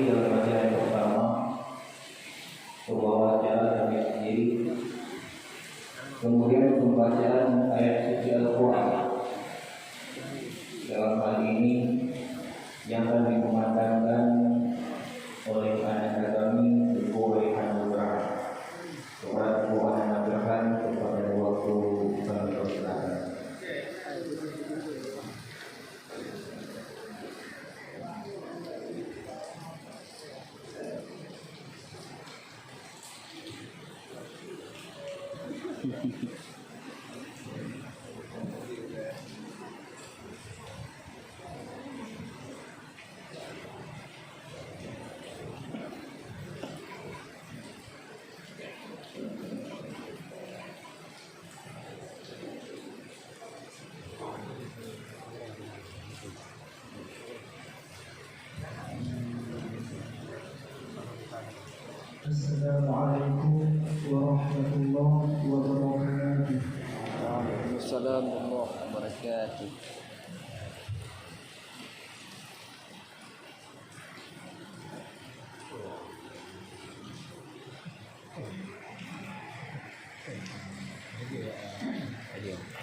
dalam bacaan yang pertama pembacaan ayat sendiri, kemudian pembacaan ayat suci Al-Quran. Dalam hal ini yang akan dikumandangkan oleh anak kami Ibu Hanurah kepada Ibu Hanurah kepada waktu kami persilakan. Assalamualaikum warahmatullahi wabarakatuh. Waalaikumsalam warahmatullahi wabarakatuh. Ayo.